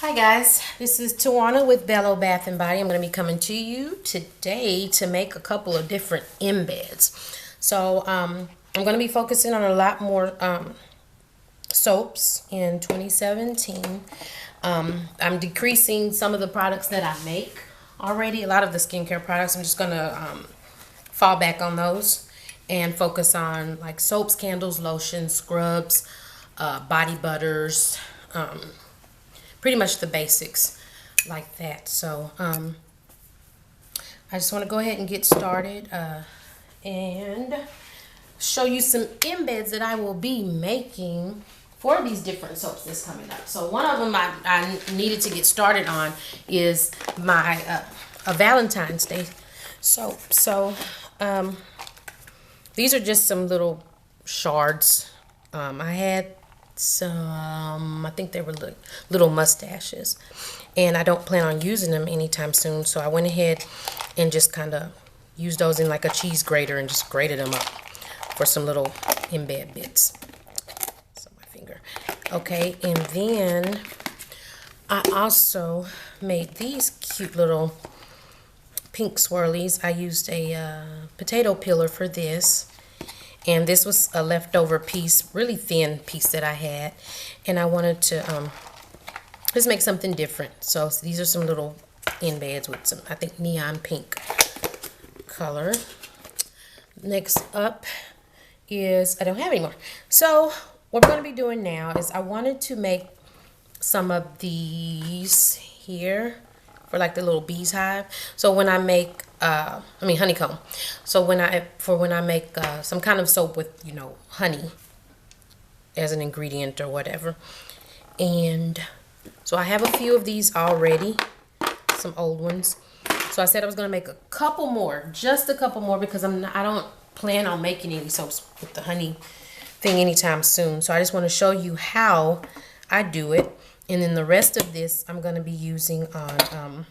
Hi guys, this is Tawana with Bello Bath and Body. I'm going to be coming to you today to make a couple of different embeds. So I'm going to be focusing on a lot more soaps in 2017. I'm decreasing some of the products that I make already. A lot of the skincare products, I'm just going to fall back on those and focus on like soaps, candles, lotions, scrubs, body butters, pretty much the basics like that. So I just want to go ahead and get started and show you some embeds that I will be making for these different soaps that's coming up. So one of them I needed to get started on is my a Valentine's Day soap. So these are just some little shards. I had some, I think they were little mustaches, and I don't plan on using them anytime soon, so I went ahead and just kind of used those in like a cheese grater and just grated them up for some little embed bits. So my finger. Okay, and then I also made these cute little pink swirlies. I used a potato peeler for this. And this was a leftover piece, really thin piece that I had. And I wanted to just make something different. So these are some little embeds with some, I think, neon pink color. Next up is, I don't have any more. So what we're going to be doing now is I wanted to make some of these here for like the little bees hive. So when I make honeycomb. So when I make some kind of soap with, you know, honey as an ingredient or whatever. And so I have a few of these already, some old ones. So I said I was going to make a couple more, just a couple more, because I don't plan on making any soaps with the honey thing anytime soon. So I just want to show you how I do it. And then the rest of this I'm going to be using on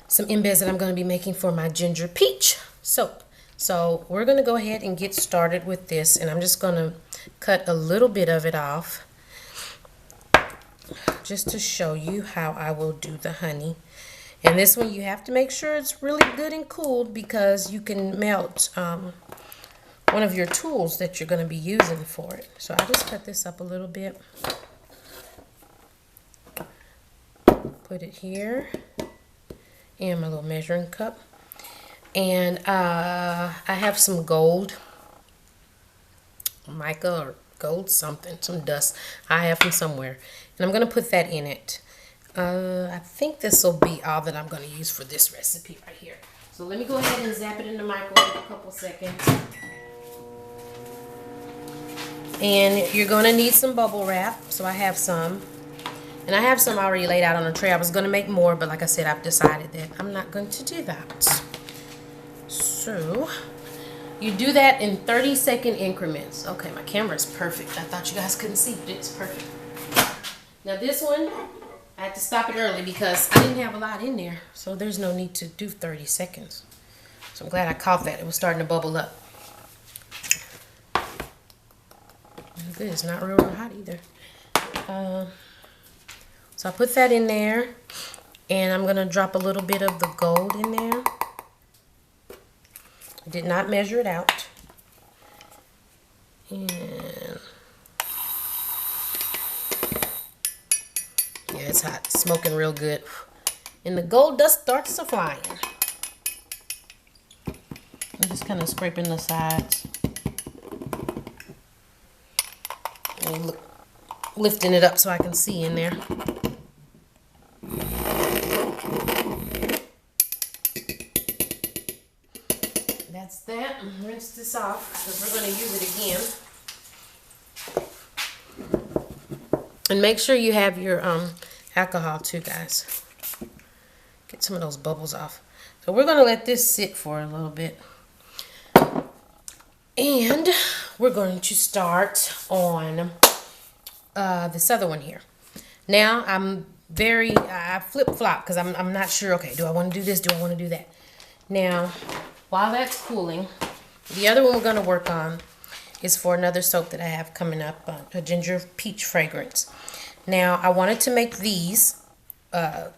some embeds that I'm going to be making for my ginger peach soap. So we're going to go ahead and get started with this, and I'm just going to cut a little bit of it off just to show you how I will do the honey. And this one you have to make sure it's really good and cooled, because you can melt one of your tools that you're going to be using for it. So I just cut this up a little bit, put it here in my little measuring cup, and I have some gold mica or gold something, some dust I have from somewhere, and I'm gonna put that in it. I think this will be all that I'm gonna use for this recipe right here. So let me go ahead and zap it in the microwave a couple seconds. And you're gonna need some bubble wrap, so I have some. And I have some already laid out on a tray. I was going to make more, but like I said, I've decided that I'm not going to do that. So, you do that in 30-second increments. Okay, my camera is perfect. I thought you guys couldn't see, but it's perfect. Now this one, I had to stop it early because I didn't have a lot in there. So there's no need to do 30 seconds. So I'm glad I caught that. It was starting to bubble up. Good, it's not real hot either. So I put that in there, and I'm going to drop a little bit of the gold in there. I did not measure it out. And yeah, it's hot. It's smoking real good. And the gold dust starts flying. I'm just kind of scraping the sides. And look, lifting it up so I can see in there. That's that. Rinse this off because we're going to use it again. And make sure you have your alcohol too, guys. Get some of those bubbles off. So we're going to let this sit for a little bit. And we're going to start on this other one here. Now I flip-flop because I'm not sure. Okay, do I want to do this? Do I want to do that? Now, while that's cooling, the other one we're going to work on is for another soap that I have coming up, a ginger peach fragrance. Now I wanted to make these.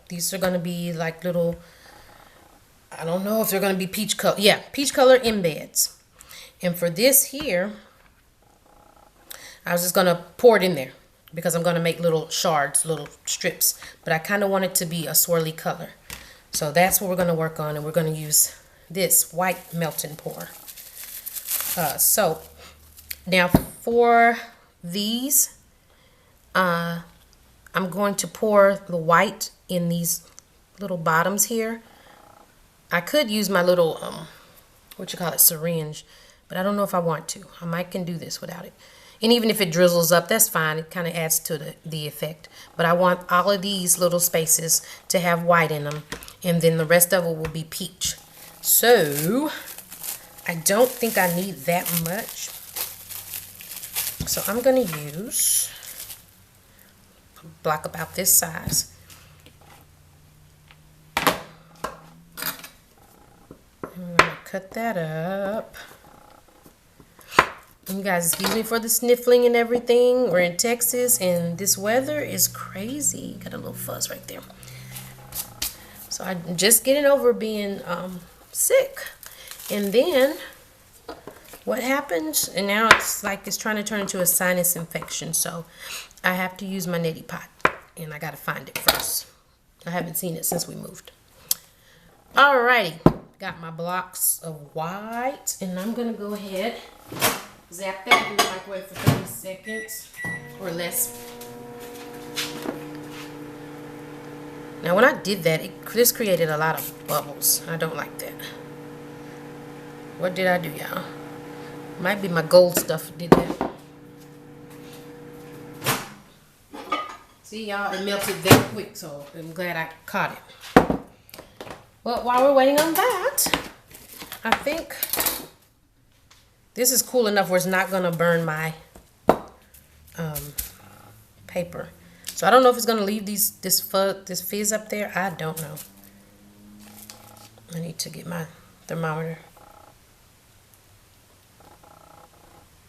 These are going to be like little, I don't know if they're going to be peach color. Yeah, peach color embeds. And for this here, I was just going to pour it in there because I'm going to make little shards, little strips. But I kind of want it to be a swirly color. So that's what we're going to work on, and we're going to use this white melt and pour. So now for these, I'm going to pour the white in these little bottoms here. I could use my little, syringe, but I don't know if I want to. I might can do this without it. And even if it drizzles up, that's fine. It kind of adds to the effect. But I want all of these little spaces to have white in them. And then the rest of it will be peach. So, I don't think I need that much. So I'm going to use a block about this size. I'm going to cut that up. You guys, excuse me for the sniffling and everything. We're in Texas and this weather is crazy. Got a little fuzz right there. So I'm just getting over being sick. And then what happens, and now it's like it's trying to turn into a sinus infection. So I have to use my neti pot and I got to find it first. I haven't seen it since we moved. Alrighty, got my blocks of white and I'm going to go ahead, zap that in the microwave for 30 seconds or less. Now when I did that, this created a lot of bubbles. I don't like that. What did I do, y'all? Might be my gold stuff did that. See, y'all, it melted that quick, so I'm glad I caught it. But while we're waiting on that, I think this is cool enough where it's not going to burn my paper. So I don't know if it's going to leave this fizz up there. I don't know. I need to get my thermometer.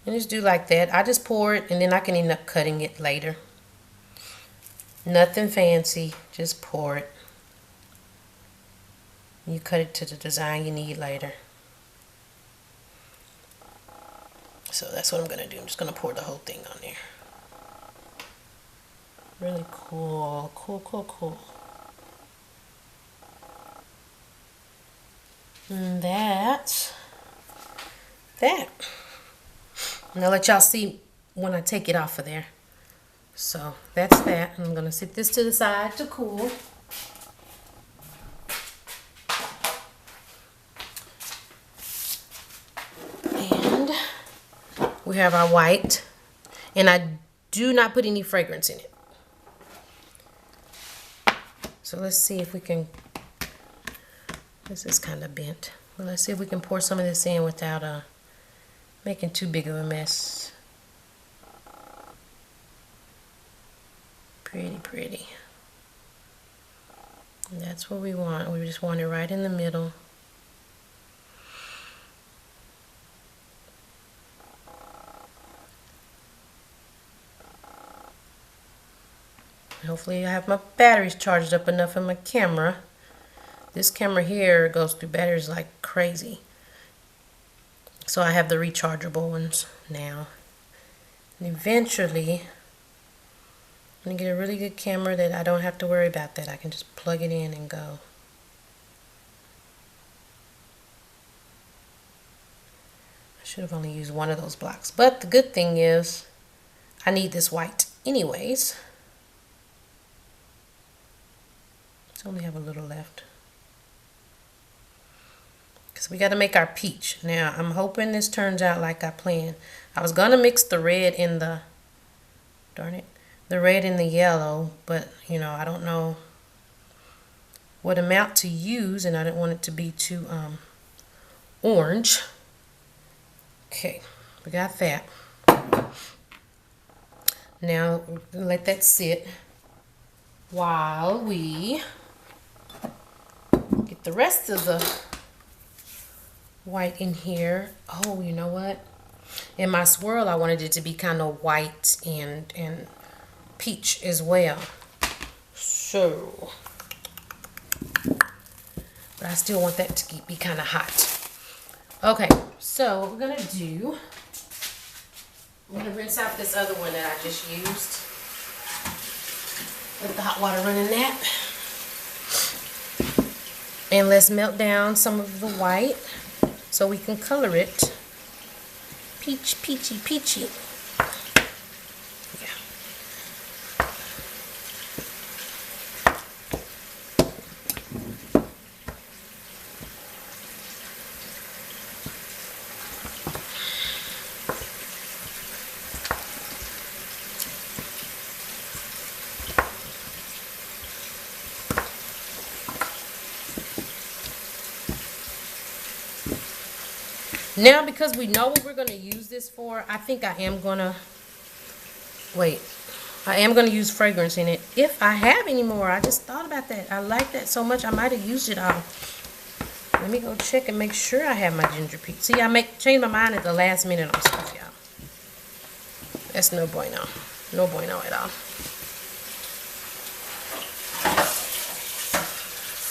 And just do like that. I just pour it and then I can end up cutting it later. Nothing fancy. Just pour it. You cut it to the design you need later. So that's what I'm going to do. I'm just going to pour the whole thing on there. Really cool. Cool. And that's that. And I'll let y'all see when I take it off of there. So that's that. I'm going to sit this to the side to cool. And we have our white. And I do not put any fragrance in it. So let's see if we can, this is kind of bent. Well, let's see if we can pour some of this in without making too big of a mess. Pretty. And that's what we want. We just want it right in the middle. Hopefully I have my batteries charged up enough in my camera. This camera here goes through batteries like crazy. So I have the rechargeable ones now. And eventually, I'm going to get a really good camera that I don't have to worry about that. I can just plug it in and go. I should have only used one of those blocks. But the good thing is, I need this white anyways. So only have a little left. Because we got to make our peach. Now, I'm hoping this turns out like I planned. I was going to mix the red in the, darn it, the red and the yellow. But, you know, I don't know what amount to use. And I didn't want it to be too orange. Okay, we got that. Now, let that sit while we get the rest of the white in here. Oh, you know what? In my swirl, I wanted it to be kind of white and peach as well. So, but I still want that to be kind of hot. Okay, so what we're gonna do, I'm gonna rinse out this other one that I just used. Let the hot water run in that. And let's melt down some of the white so we can color it peachy. Yeah. Now, because we know what we're going to use this for, I think I am going to, I am going to use fragrance in it. If I have any more, I just thought about that. I like that so much, I might have used it all. Let me go check and make sure I have my ginger peach. See, I change my mind at the last minute on stuff, y'all. That's no bueno. No bueno at all.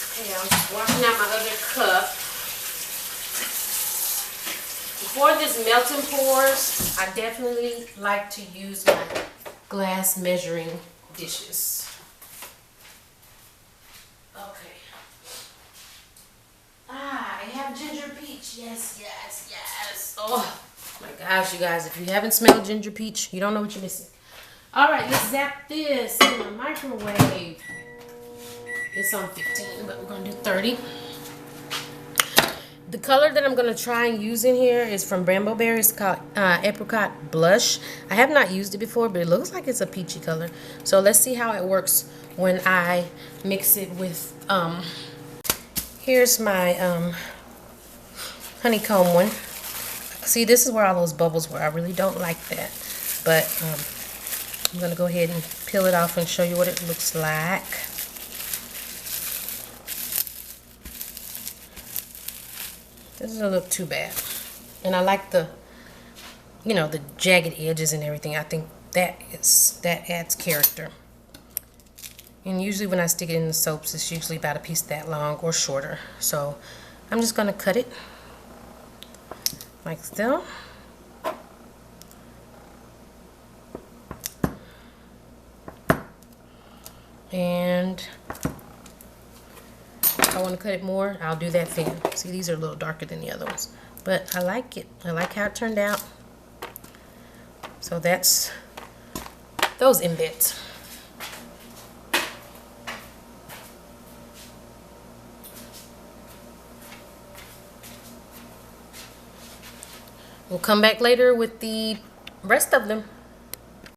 Okay, I'm just washing out my other cup. Before this melting pours, I definitely like to use my glass measuring dishes. Okay. I have ginger peach. Yes. Oh my gosh, you guys, if you haven't smelled ginger peach, you don't know what you're missing. All right, let's zap this in the microwave. It's on 15, but we're gonna do 30. The color that I'm going to try and use in here is from Bramble Berries, called Apricot Blush. I have not used it before, but it looks like it's a peachy color. So let's see how it works when I mix it with, here's my honeycomb one. See, this is where all those bubbles were. I really don't like that. But I'm going to go ahead and peel it off and show you what it looks like. This doesn't look too bad. And I like the, you know, the jagged edges and everything. I think that adds character. And usually when I stick it in the soaps, it's usually about a piece that long or shorter. So I'm just going to cut it like so. And if I want to cut it more, I'll do that thin. See, these are a little darker than the other ones. But I like it. I like how it turned out. So that's those embeds. We'll come back later with the rest of them.